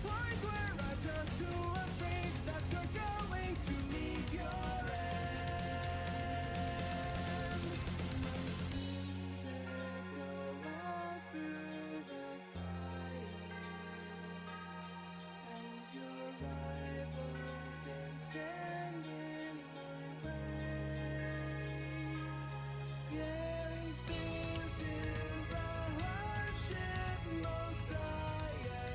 point where I'm just too afraid that you're going to meet your end. My sins echo out through the fire, and your rival did stand in my way. Yes, this is a hardship most dire.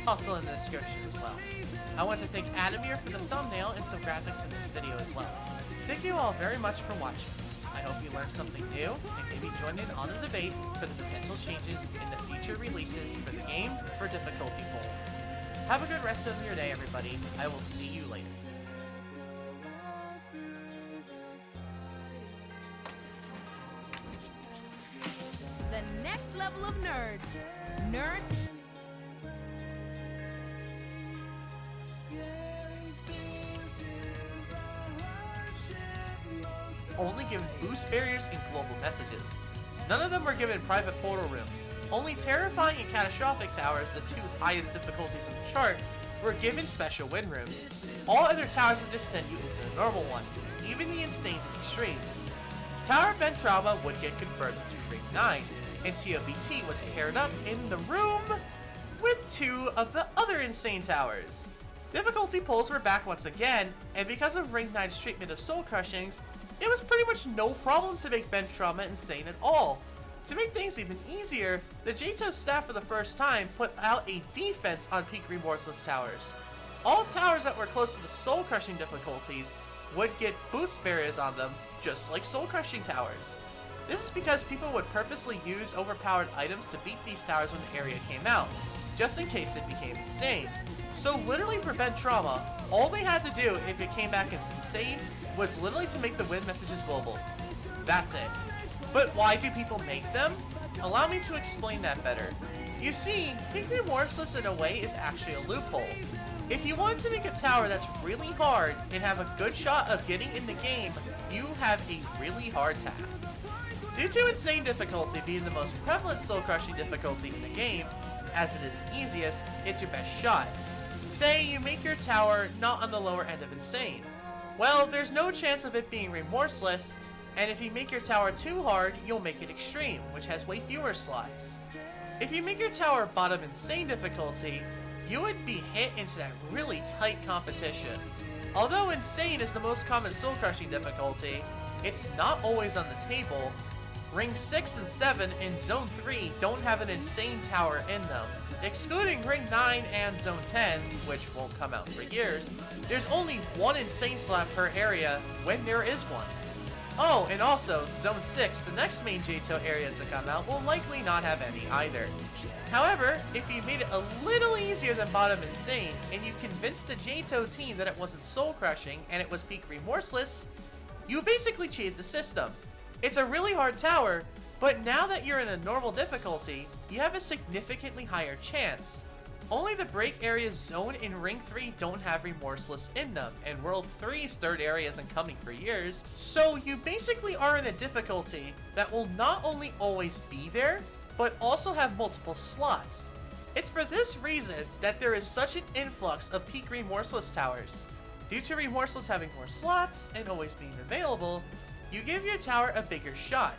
also in the description as well. I want to thank Adamir for the thumbnail and some graphics in this video as well. Thank you all very much for watching. I hope you learned something new and maybe joined in on the debate for the potential changes in the future releases for the game for difficulty polls. Have a good rest of your day, everybody. I will see you later. The next level of nerds. Nerds. Only given boost barriers and global messages. None of them were given private portal rooms. Only terrifying and catastrophic towers, the two highest difficulties in the chart, were given special win rooms. All other towers would just send you into the normal one, even the insane and extremes. Tower of Ben Trauma would get confirmed into Ring 9, and ToBT was paired up in the room with two of the other insane towers. Difficulty polls were back once again, and because of Ring 9's treatment of soul crushings, it was pretty much no problem to make Ben Trauma insane at all. To make things even easier, the JTOH staff for the first time put out a defense on peak remorseless towers. All towers that were close to the soul crushing difficulties would get boost barriers on them, just like soul crushing towers. This is because people would purposely use overpowered items to beat these towers when the area came out, just in case it became insane. So literally for Ben Trauma, all they had to do if it came back as insane was literally to make the win messages global. That's it. But why do people make them? Allow me to explain that better. You see, Peak Remorseless in a way is actually a loophole. If you want to make a tower that's really hard and have a good shot of getting in the game, you have a really hard task. Due to insane difficulty being the most prevalent soul-crushing difficulty in the game, as it is the easiest, it's your best shot. Say you make your tower not on the lower end of insane. Well, there's no chance of it being remorseless, and if you make your tower too hard, you'll make it extreme, which has way fewer slots. If you make your tower bottom insane difficulty, you would be hit into that really tight competition. Although insane is the most common soul crushing difficulty, it's not always on the table. Ring 6 and 7 and Zone 3 don't have an insane tower in them. Excluding Ring 9 and Zone 10, which won't come out for years, there's only one insane slot per area when there is one. Oh, and also, Zone 6, the next main JTOH area to come out, will likely not have any either. However, if you made it a little easier than Bottom Insane, and you convinced the JTOH team that it wasn't soul crushing and it was peak remorseless, you basically cheated the system. It's a really hard tower, but now that you're in a normal difficulty, you have a significantly higher chance. Only the break areas Zone in Ring 3 don't have Remorseless in them, and World 3's third area isn't coming for years, so you basically are in a difficulty that will not only always be there, but also have multiple slots. It's for this reason that there is such an influx of peak Remorseless towers. Due to Remorseless having more slots and always being available, you give your tower a bigger shot,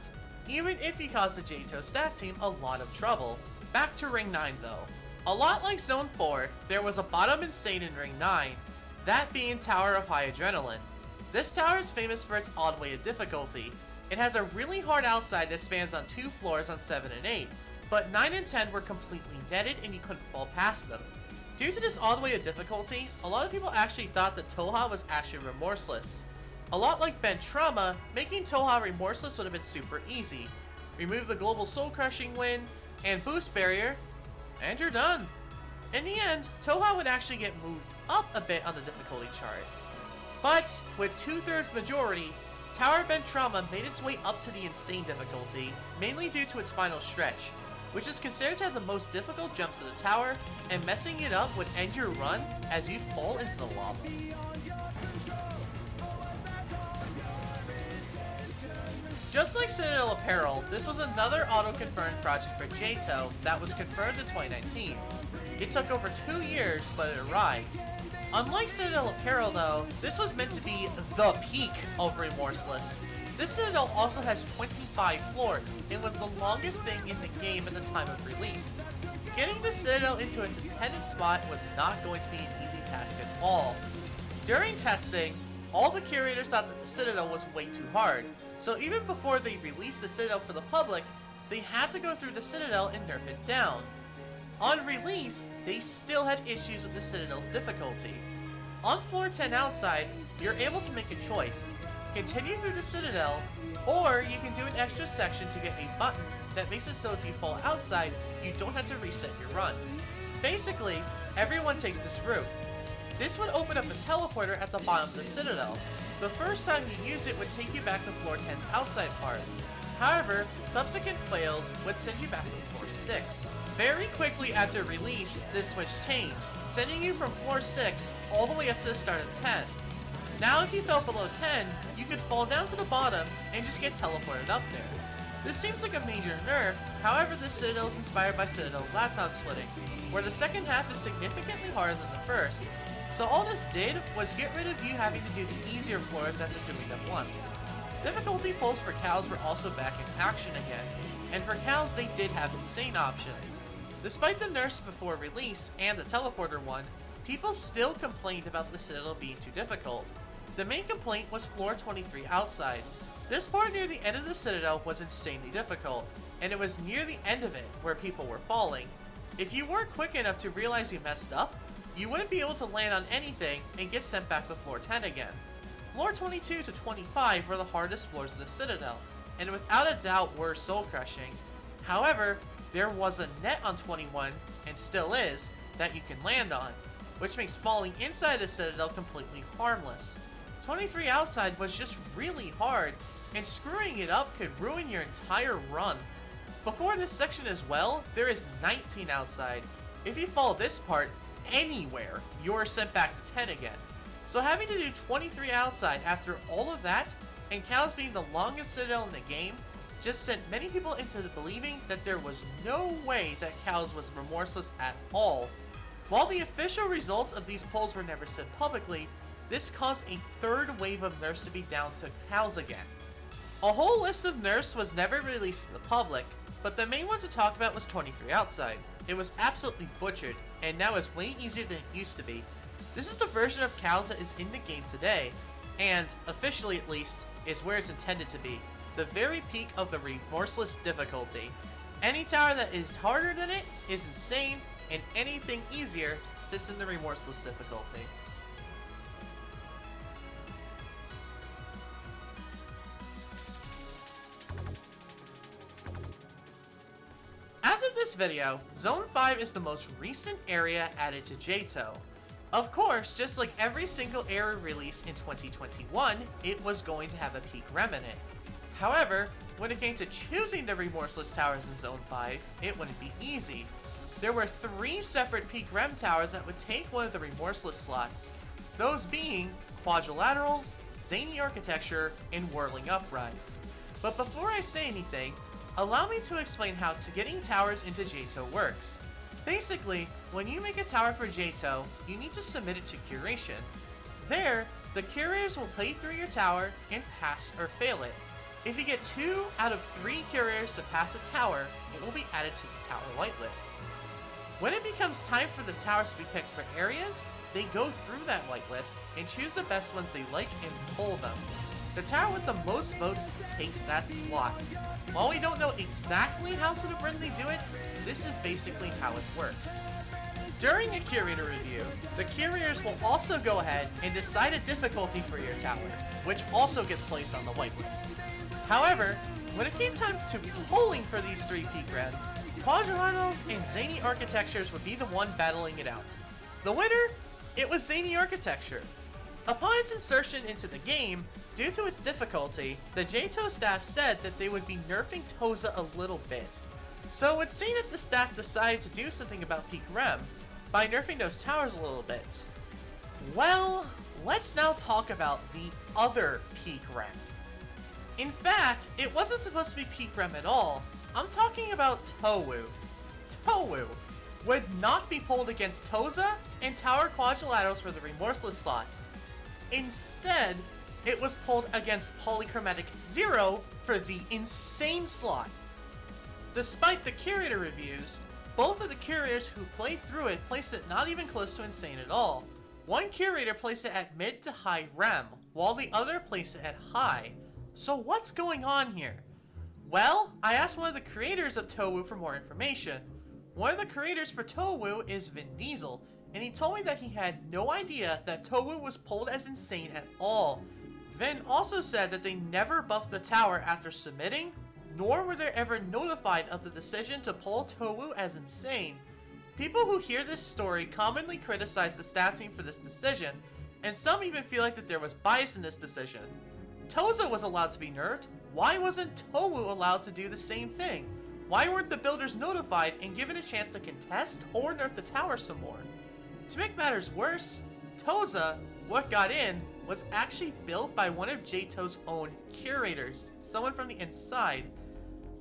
even if you cause the JTOH staff team a lot of trouble. Back to Ring 9 though. A lot like Zone 4, there was a bottom insane in Ring 9, that being Tower of High Adrenaline. This tower is famous for its odd way of difficulty. It has a really hard outside that spans on 2 floors on 7 and 8, but 9 and 10 were completely netted and you couldn't fall past them. Due to this odd way of difficulty, a lot of people actually thought that ToDC was actually remorseless. A lot like Ben Trauma, making ToDC remorseless would have been super easy. Remove the global soul crushing win and boost barrier, and you're done. In the end, ToDC would actually get moved up a bit on the difficulty chart. But with 2/3 majority, Tower Ben Trauma made its way up to the insane difficulty, mainly due to its final stretch, which is considered to have the most difficult jumps of the tower, and messing it up would end your run as you'd fall into the lava. Just like Citadel Apparel, this was another auto-confirmed project for JTOH that was confirmed in 2019. It took over 2 years, but it arrived. Unlike Citadel Apparel though, this was meant to be the peak of Remorseless. This Citadel also has 25 floors, and was the longest thing in the game at the time of release. Getting the Citadel into its intended spot was not going to be an easy task at all. During testing, all the curators thought that the Citadel was way too hard, so even before they released the Citadel for the public, they had to go through the Citadel and nerf it down. On release, they still had issues with the Citadel's difficulty. On floor 10 outside, you're able to make a choice. Continue through the Citadel, or you can do an extra section to get a button that makes it so if you fall outside, you don't have to reset your run. Basically, everyone takes this route. This would open up a teleporter at the bottom of the Citadel. The first time you use it would take you back to floor 10's outside part. However, subsequent fails would send you back to floor 6. Very quickly after release, this switch changed, sending you from floor 6 all the way up to the start of 10. Now if you fell below 10, you could fall down to the bottom and just get teleported up there. This seems like a major nerf, however the Citadel is inspired by Citadel laptop splitting, where the second half is significantly harder than the first. So all this did was get rid of you having to do the easier floors after doing them once. Difficulty pulls for cows were also back in action again, and for cows they did have insane options. Despite the nerfs before release and the teleporter one, people still complained about the Citadel being too difficult. The main complaint was floor 23 outside. This part near the end of the Citadel was insanely difficult, and it was near the end of it where people were falling. If you weren't quick enough to realize you messed up, you wouldn't be able to land on anything and get sent back to floor 10 again. Floor 22 to 25 were the hardest floors of the Citadel, and without a doubt were soul-crushing. However, there was a net on 21, and still is, that you can land on, which makes falling inside the Citadel completely harmless. 23 outside was just really hard, and screwing it up could ruin your entire run. Before this section as well, there is 19 outside. If you fall this part anywhere, you're sent back to 10 again. So having to do 23 outside after all of that, and cows being the longest Citadel in the game, just sent many people into believing that there was no way that cows was remorseless at all. While the official results of these polls were never said publicly, this caused a third wave of nerfs to be down to cows again. A whole list of nerfs was never released to the public, but the main one to talk about was 23 outside. It was absolutely butchered, and now is way easier than it used to be. This is the version of cows that is in the game today, and, officially at least, is where it's intended to be. The very peak of the remorseless difficulty. Any tower that is harder than it is insane, and anything easier sits in the remorseless difficulty. As of this video, Zone 5 is the most recent area added to JTOH. Of course, just like every single area release in 2021, it was going to have a peak rem in it. However, when it came to choosing the remorseless towers in Zone 5, it wouldn't be easy. There were 3 separate peak rem towers that would take one of the remorseless slots, those being Quadrilaterals, Zany Architecture, and Whirling Uprise. But before I say anything, allow me to explain how getting towers into JTOH works. Basically, when you make a tower for JTOH, you need to submit it to curation. There, the curators will play through your tower and pass or fail it. If you get 2 out of 3 curators to pass a tower, it will be added to the tower whitelist. When it becomes time for the towers to be picked for areas, they go through that whitelist and choose the best ones they like and pull them. The tower with the most votes takes that slot. While we don't know exactly how to really do it, this is basically how it works. During a curator review, the curators will also go ahead and decide a difficulty for your tower, which also gets placed on the whitelist. However, when it came time to polling for these 3 peak rems, Quadrilaterals and Zany Architectures would be the one battling it out. The winner? It was Zany Architecture. Upon its insertion into the game, due to its difficulty, the JTOH staff said that they would be nerfing Toza a little bit. So it would seem that the staff decided to do something about peak rem by nerfing those towers a little bit. Well, let's now talk about the other peak rem. In fact, it wasn't supposed to be peak rem at all. I'm talking about Towu. Towu would not be pulled against Toza and Tower Quadrilaterals for the remorseless slot. Instead, it was pulled against Polychromatic 0 for the insane slot. Despite the curator reviews, both of the curators who played through it placed it not even close to insane at all. One curator placed it at mid to high rem, while the other placed it at high. So what's going on here? Well, I asked one of the creators of Towu for more information. One of the creators for ToWoo is Vin Diesel, and he told me that he had no idea that ToWoo was pulled as insane at all. Vin also said that they never buffed the tower after submitting, nor were they ever notified of the decision to pull ToWoo as insane. People who hear this story commonly criticize the staff team for this decision, and some even feel like that there was bias in this decision. Toza was allowed to be nerfed, why wasn't ToWoo allowed to do the same thing? Why weren't the builders notified and given a chance to contest or nerf the tower some more? To make matters worse, Toza, what got in, was actually built by one of JTOH's own curators, someone from the inside.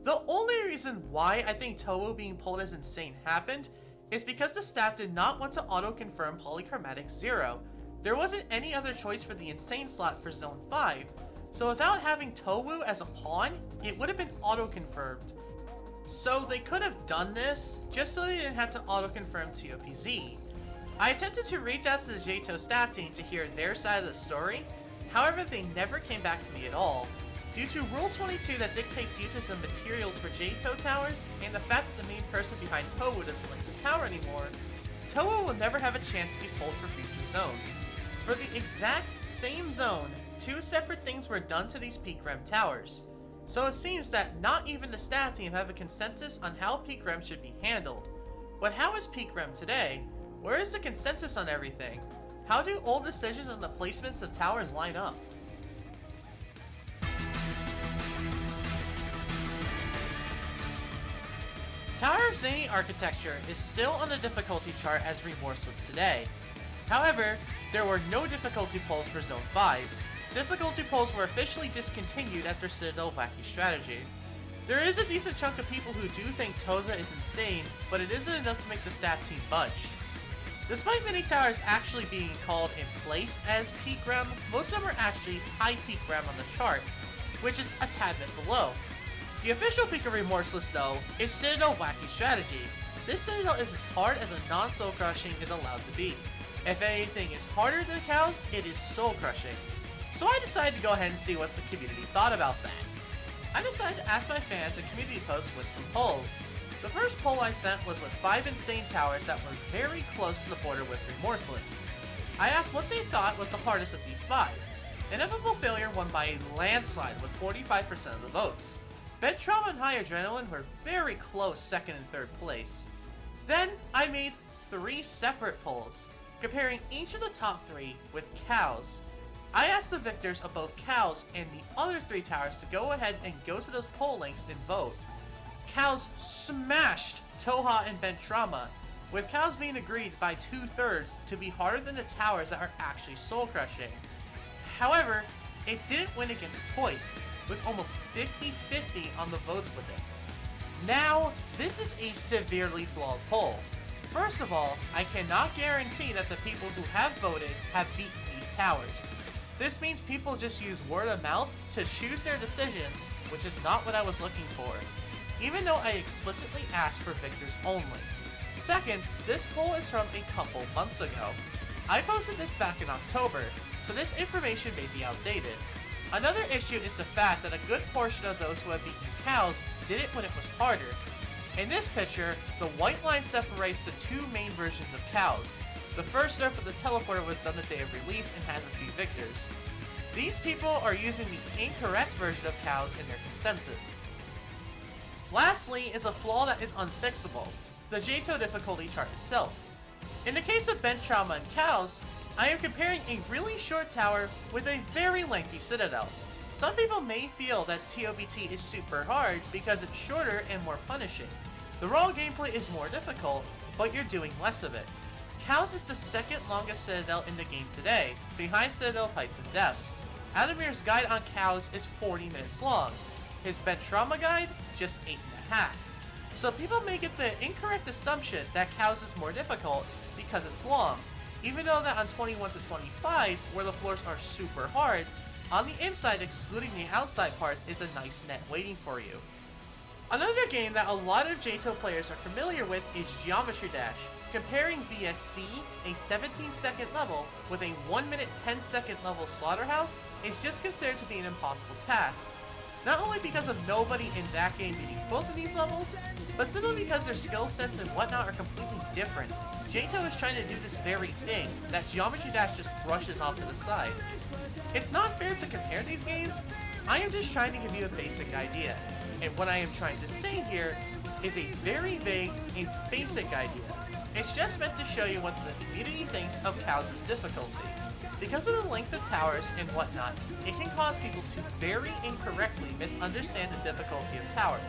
The only reason why I think ToWoo being pulled as insane happened is because the staff did not want to auto-confirm Polychromatic 0. There wasn't any other choice for the insane slot for Zone 5, so without having ToWoo as a pawn, it would have been auto-confirmed. So they could have done this, just so they didn't have to auto-confirm TOPZ. I attempted to reach out to the JTOH staff team to hear their side of the story, however they never came back to me at all. Due to Rule 22 that dictates usage of materials for JTOH towers, and the fact that the main person behind ToWoo doesn't like the tower anymore, ToWoo will never have a chance to be pulled for future zones. For the exact same zone, two separate things were done to these peak rem towers. So it seems that not even the staff team have a consensus on how peak rem should be handled. But how is peak rem today? Where is the consensus on everything? How do old decisions on the placements of towers line up? Tower of Zany architecture is still on the difficulty chart as Remorseless today. However, there were no difficulty polls for Zone 5. Difficulty polls were officially discontinued after Citadel Wacky Strategy. There is a decent chunk of people who do think Toza is insane, but it isn't enough to make the staff team budge. Despite many towers actually being called and placed as peak rem, most of them are actually high peak rem on the chart, which is a tad bit below. The official peak of Remorseless though is Citadel Wacky Strategy. This Citadel is as hard as a non-soul crushing is allowed to be. If anything is harder than cows, it is soul crushing. So I decided to go ahead and see what the community thought about that. I decided to ask my fans a community post with some polls. The first poll I sent was with 5 insane towers that were very close to the border with Remorseless. I asked what they thought was the hardest of these 5. Inevitable Failure won by a landslide with 45% of the votes. Bed Trauma and High Adrenaline were very close second and third place. Then I made 3 separate polls, comparing each of the top 3 with cows. I asked the victors of both cows and the other 3 towers to go ahead and go to those poll links and vote. Cows smashed Toha and Ben Trauma, with cows being agreed by 2/3 to be harder than the towers that are actually soul crushing. However, it didn't win against Toy, with almost 50-50 on the votes with it. Now, this is a severely flawed poll. First of all, I cannot guarantee that the people who have voted have beaten these towers. This means people just use word of mouth to choose their decisions, which is not what I was looking for, even though I explicitly asked for victors only. Second, this poll is from a couple months ago. I posted this back in October, so this information may be outdated. Another issue is the fact that a good portion of those who have beaten cows did it when it was harder. In this picture, the white line separates the 2 main versions of cows. The first nerf of the teleporter was done the day of release and has a few victors. These people are using the incorrect version of cows in their consensus. Lastly is a flaw that is unfixable, the JTOH difficulty chart itself. In the case of bench trauma and cows, I am comparing a really short tower with a very lengthy citadel. Some people may feel that TOBT is super hard because it's shorter and more punishing. The raw gameplay is more difficult, but you're doing less of it. Cows is the second longest citadel in the game today, behind Citadel Heights and Depths. Adamir's guide on cows is 40 minutes long. His bench trauma guide, just 8.5. So people may get the incorrect assumption that cows is more difficult because it's long, even though that on 21 to 25, where the floors are super hard, on the inside, excluding the outside parts, is a nice net waiting for you. Another game that a lot of JTOH players are familiar with is Geometry Dash. Comparing VSC, a 17-second level, with a 1 minute 10-second level Slaughterhouse is just considered to be an impossible task. Not only because of nobody in that game beating both of these levels, but simply because their skill sets and whatnot are completely different. JTOH is trying to do this very thing that Geometry Dash just brushes off to the side. It's not fair to compare these games. I am just trying to give you a basic idea, and what I am trying to say here is a very vague and basic idea. It's just meant to show you what the community thinks of Chaos' difficulty. Because of the length of towers and whatnot, it can cause people to very incorrectly misunderstand the difficulty of towers.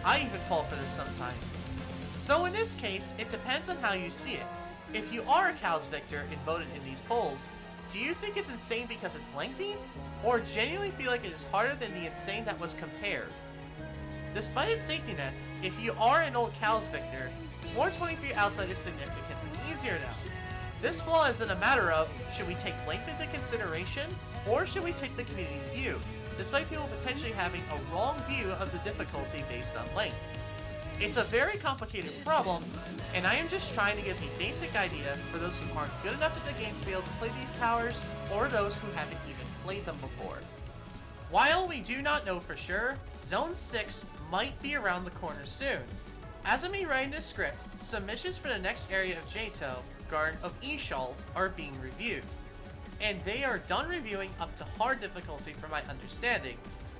I even fall for this sometimes. So in this case, it depends on how you see it. If you are a Chaos victor and voted in these polls, do you think it's insane because it's lengthy? Or genuinely feel like it is harder than the insane that was compared? Despite its safety nets, if you are an old Chaos victor, 423 outside is significantly easier now. This flaw isn't a matter of, should we take length into consideration, or should we take the community's view, despite people potentially having a wrong view of the difficulty based on length. It's a very complicated problem, and I am just trying to give a basic idea for those who aren't good enough at the game to be able to play these towers, or those who haven't even played them before. While we do not know for sure, Zone 6 might be around the corner soon. As of me writing this script, submissions for the next area of JTOH, Garden of Ishal, are being reviewed. And they are done reviewing up to hard difficulty from my understanding.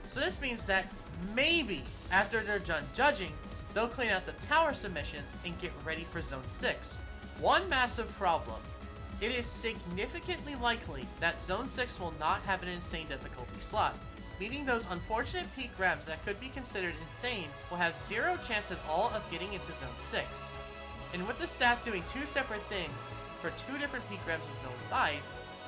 So this means that maybe after they're done judging, they'll clean out the tower submissions and get ready for Zone 6. One massive problem. It is significantly likely that Zone 6 will not have an insane difficulty slot, meaning those unfortunate peak rems that could be considered insane will have zero chance at all of getting into Zone 6. And with the staff doing two separate things for two different peak rems in Zone 5,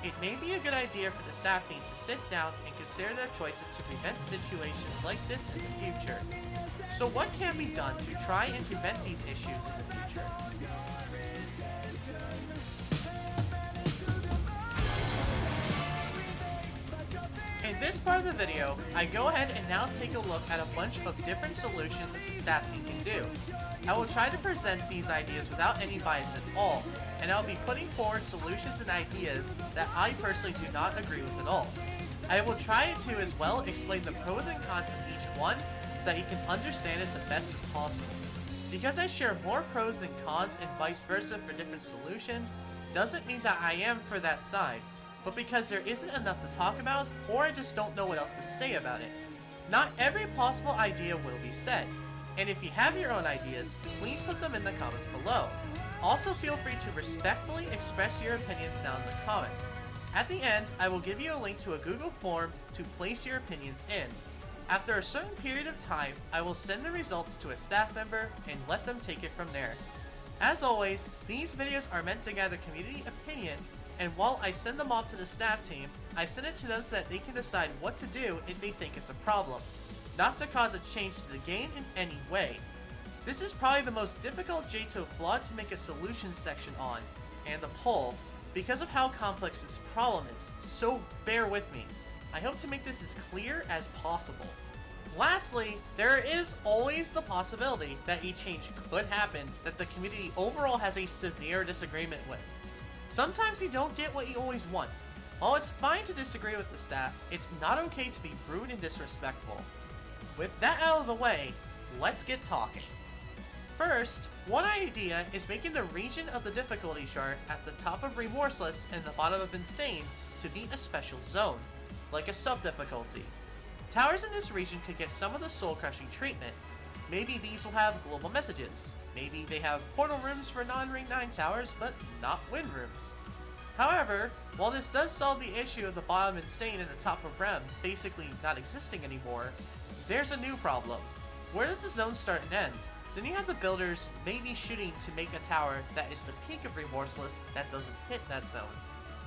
it may be a good idea for the staff team to sit down and consider their choices to prevent situations like this in the future. So what can be done to try and prevent these issues in the future? In this part of the video, I go ahead and now take a look at a bunch of different solutions that the staff team can do. I will try to present these ideas without any bias at all, and I'll be putting forward solutions and ideas that I personally do not agree with at all. I will try to as well explain the pros and cons of each one so that you can understand it the best as possible. Because I share more pros and cons and vice versa for different solutions, doesn't mean that I am for that side, but because there isn't enough to talk about, or I just don't know what else to say about it. Not every possible idea will be said, and if you have your own ideas, please put them in the comments below. Also feel free to respectfully express your opinions down in the comments. At the end, I will give you a link to a Google form to place your opinions in. After a certain period of time, I will send the results to a staff member and let them take it from there. As always, these videos are meant to gather community opinion, and while I send them off to the staff team, I send it to them so that they can decide what to do if they think it's a problem, not to cause a change to the game in any way. This is probably the most difficult JTOH flaw to make a solutions section on, and the poll, because of how complex this problem is, so bear with me. I hope to make this as clear as possible. Lastly, there is always the possibility that a change could happen that the community overall has a severe disagreement with. Sometimes you don't get what you always want. While it's fine to disagree with the staff, it's not okay to be rude and disrespectful. With that out of the way, let's get talking. First, one idea is making the region of the difficulty chart at the top of Remorseless and the bottom of Insane to be a special zone, like a sub-difficulty. Towers in this region could get some of the soul-crushing treatment. Maybe these will have global messages. Maybe they have portal rooms for non-Ring 9 towers, but not win rooms. However, while this does solve the issue of the bottom Insane and the top of Rem basically not existing anymore, there's a new problem. Where does the zone start and end? Then you have the builders maybe shooting to make a tower that is the peak of Remorseless that doesn't hit that zone.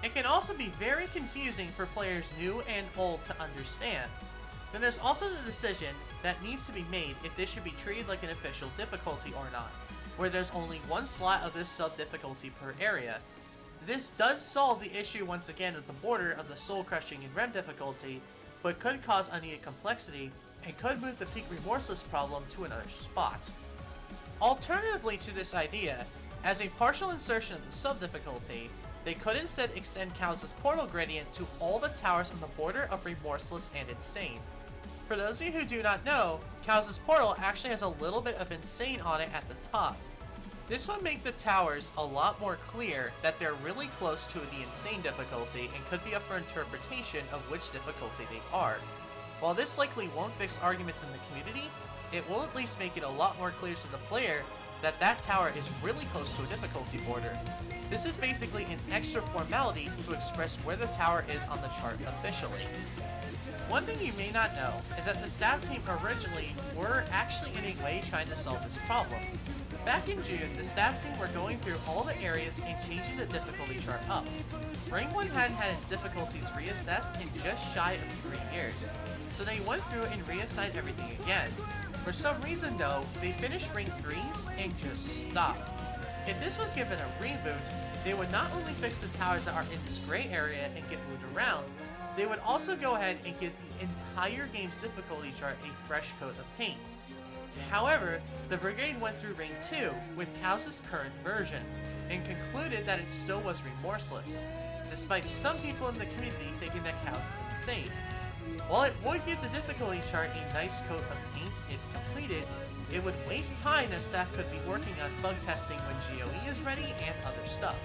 It can also be very confusing for players new and old to understand. Then there's also the decision that needs to be made if this should be treated like an official difficulty or not, where there's only one slot of this sub-difficulty per area. This does solve the issue once again at the border of the soul-crushing and Rem difficulty, but could cause unneeded complexity and could move the peak Remorseless problem to another spot. Alternatively to this idea, as a partial insertion of the sub-difficulty, they could instead extend Chaos' portal gradient to all the towers on the border of Remorseless and Insane. For those of you who do not know, Chaos' portal actually has a little bit of insane on it at the top. This would make the towers a lot more clear that they're really close to the insane difficulty and could be up for interpretation of which difficulty they are. While this likely won't fix arguments in the community, it will at least make it a lot more clear to the player that that tower is really close to a difficulty border. This is basically an extra formality to express where the tower is on the chart officially. One thing you may not know is that the staff team originally were actually in a way trying to solve this problem. Back in June, the staff team were going through all the areas and changing the difficulty chart up. Ring 1 hadn't had its difficulties reassessed in just shy of 3 years, so they went through and reassigned everything again. For some reason though, they finished Ring 3s and just stopped. If this was given a reboot, they would not only fix the towers that are in this gray area and get moved around, they would also go ahead and give the entire game's difficulty chart a fresh coat of paint. However, the Brigade went through Ring 2 with Chaos' current version, and concluded that it still was remorseless, despite some people in the community thinking that Chaos is insane. While it would give the difficulty chart a nice coat of paint if completed, it would waste time as staff could be working on bug testing when GOE is ready and other stuff.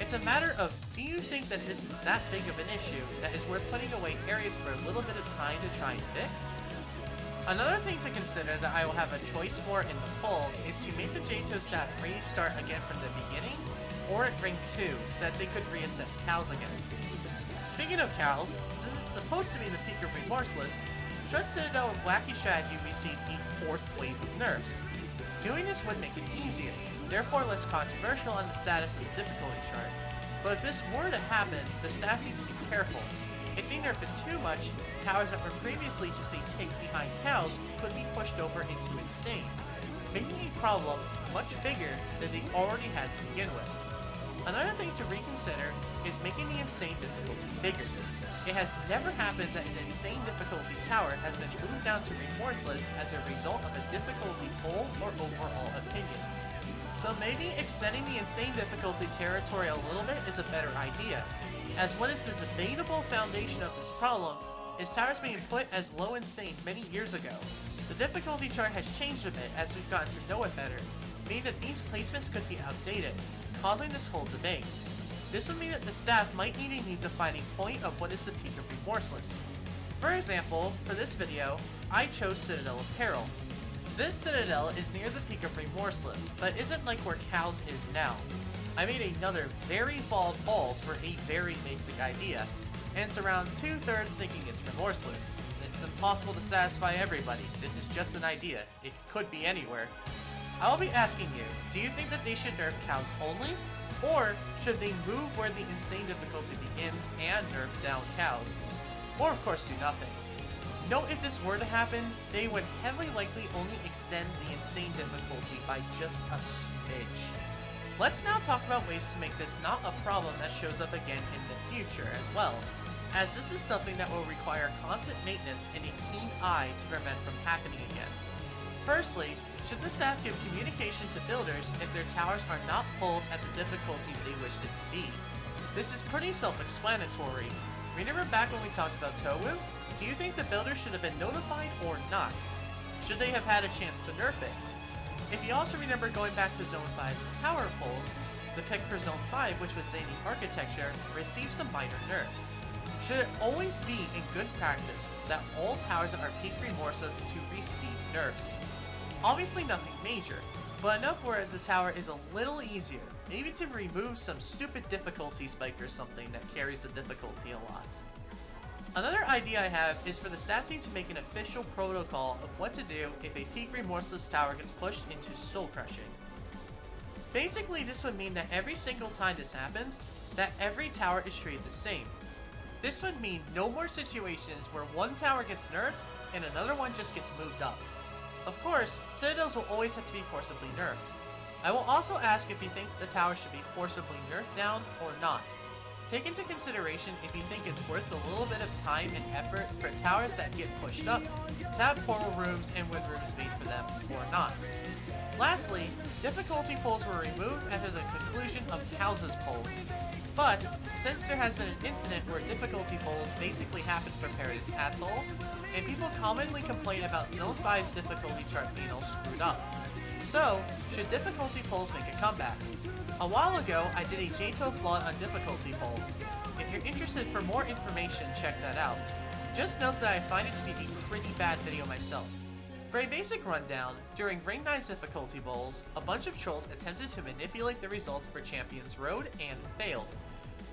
It's a matter of, do you think that this is that big of an issue that is worth putting away areas for a little bit of time to try and fix? Another thing to consider that I will have a choice for in the poll is to make the JTOH staff restart again from the beginning, or at Ring 2, so that they could reassess cows again. Speaking of cows, since it's supposed to be the peak of Remorseless, Shred Citadel and Wacky Strategy received a 4th wave of nerfs. Doing this would make it easier, therefore less controversial on the status of the difficulty chart. But if this were to happen, the staff needs to be careful. If they nerf it too much, towers that were previously just a tick behind cows could be pushed over into insane, making a problem much bigger than they already had to begin with. Another thing to reconsider is making the insane difficulty bigger. It has never happened that an insane difficulty tower has been moved down to Remorseless as a result of a difficulty poll or overall opinion. So maybe extending the insane difficulty territory a little bit is a better idea, as what is the debatable foundation of this problem is towers being put as low insane many years ago. The difficulty chart has changed a bit as we've gotten to know it better, meaning that these placements could be outdated, causing this whole debate. This would mean that the staff might need a defining point of what is the peak of Remorseless. For example, for this video, I chose Citadel of Peril. This citadel is near the peak of Remorseless, but isn't like where Cows is now. I made another very bald ball for a very basic idea, and it's around 2/3 thinking it's Remorseless. It's impossible to satisfy everybody, this is just an idea, it could be anywhere. I will be asking you, do you think that they should nerf Cows only? Or should they move where the insane difficulty begins and nerf down Cows? Or of course do nothing. Note if this were to happen, they would heavily likely only extend the insane difficulty by just a smidge. Let's now talk about ways to make this not a problem that shows up again in the future as well, as this is something that will require constant maintenance and a keen eye to prevent from happening again. Firstly, should the staff give communication to builders if their towers are not pulled at the difficulties they wished it to be? This is pretty self-explanatory. Remember back when we talked about Towu? Do you think the builders should have been notified or not? Should they have had a chance to nerf it? If you also remember going back to Zone 5's tower pulls, the pick for Zone 5, which was Zany Architecture, received some minor nerfs. Should it always be in good practice that all towers are peak remorseless to receive nerfs? Obviously nothing major, but enough where the tower is a little easier, maybe to remove some stupid difficulty spike or something that carries the difficulty a lot. Another idea I have is for the staff team to make an official protocol of what to do if a peak remorseless tower gets pushed into soul crushing. Basically, this would mean that every single time this happens, that every tower is treated the same. This would mean no more situations where one tower gets nerfed and another one just gets moved up. Of course, citadels will always have to be forcibly nerfed. I will also ask if you think the tower should be forcibly nerfed down or not. Take into consideration if you think it's worth a little bit of time and effort for towers that get pushed up to have portal rooms and with rooms made for them, or not. Lastly, difficulty polls were removed after the conclusion of House's polls. But, since there has been an incident where difficulty polls basically happened for Paradise Atoll, and people commonly complain about Zone 5's difficulty chart being all screwed up. So, should difficulty polls make a comeback? A while ago, I did a JTOH vlog on difficulty polls. If you're interested for more information, check that out. Just note that I find it to be a pretty bad video myself. For a basic rundown, during Ring 9's difficulty bowls, a bunch of trolls attempted to manipulate the results for Champions Road and failed.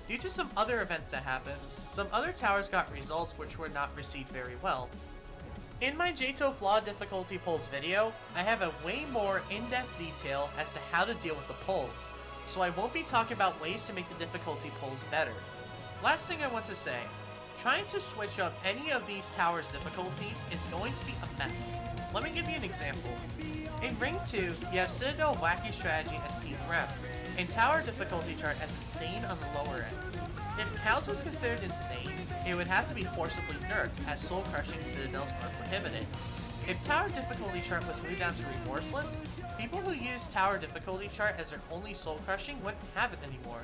Due to some other events that happened, some other towers got results which were not received very well. In my JTOH vlog difficulty polls video, I have a way more in-depth detail as to how to deal with the polls, so I won't be talking about ways to make the difficulty polls better. Last thing I want to say, trying to switch up any of these towers' difficulties is going to be a mess. Let me give you an example. In Ring 2, you have Citadel Wacky Strategy as peak rep, and tower difficulty chart as insane on the lower end. If Cows was considered insane, it would have to be forcibly nerfed, as soul-crushing Citadels are prohibited. If tower difficulty chart was moved down to remorseless, people who use tower difficulty chart as their only soul-crushing wouldn't have it anymore.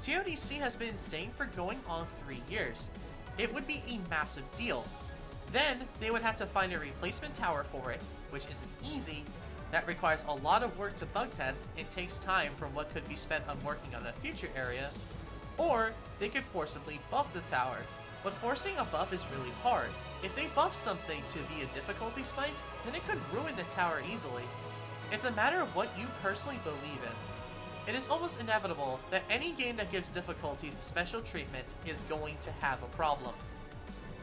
ToDC has been insane for going on 3 years. It would be a massive deal. Then, they would have to find a replacement tower for it, which isn't easy. That requires a lot of work to bug test and takes time from what could be spent on working on a future area. Or, they could forcibly buff the tower, but forcing a buff is really hard. If they buff something to be a difficulty spike, then it could ruin the tower easily. It's a matter of what you personally believe in. It is almost inevitable that any game that gives difficulties special treatment is going to have a problem.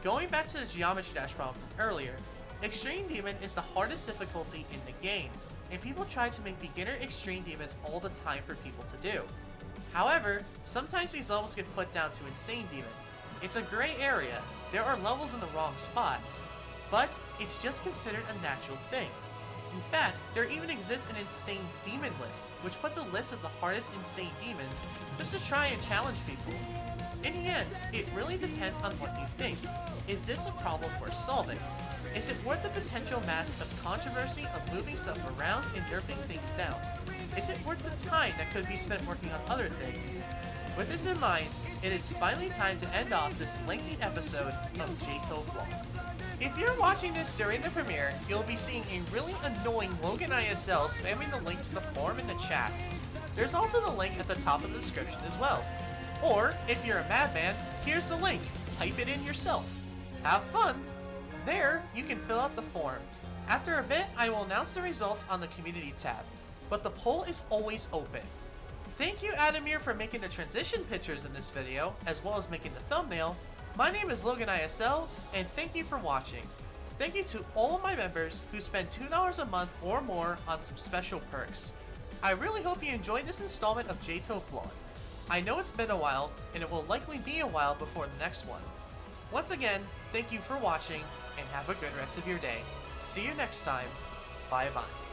Going back to the Geometry Dash problem from earlier, Extreme Demon is the hardest difficulty in the game, and people try to make beginner Extreme Demons all the time for people to do. However, sometimes these levels get put down to Insane Demon. It's a gray area, there are levels in the wrong spots, but it's just considered a natural thing. In fact, there even exists an Insane Demon list, which puts a list of the hardest Insane Demons just to try and challenge people. In the end, it really depends on what you think. Is this a problem worth solving? Is it worth the potential mass of controversy of moving stuff around and nerfing things down? Is it worth the time that could be spent working on other things? With this in mind, it is finally time to end off this lengthy episode of JTOH Vlog. If you're watching this during the premiere, you'll be seeing a really annoying Logan ISL spamming the link to the forum in the chat. There's also the link at the top of the description as well. Or, if you're a madman, here's the link. Type it in yourself. Have fun! There, you can fill out the form. After a bit, I will announce the results on the community tab, but the poll is always open. Thank you Adamir for making the transition pictures in this video, as well as making the thumbnail. My name is Logan ISL, and thank you for watching. Thank you to all of my members who spend $2 a month or more on some special perks. I really hope you enjoyed this installment of JTOH Vlog. I know it's been a while, and it will likely be a while before the next one. Once again, thank you for watching, and have a good rest of your day. See you next time. Bye bye.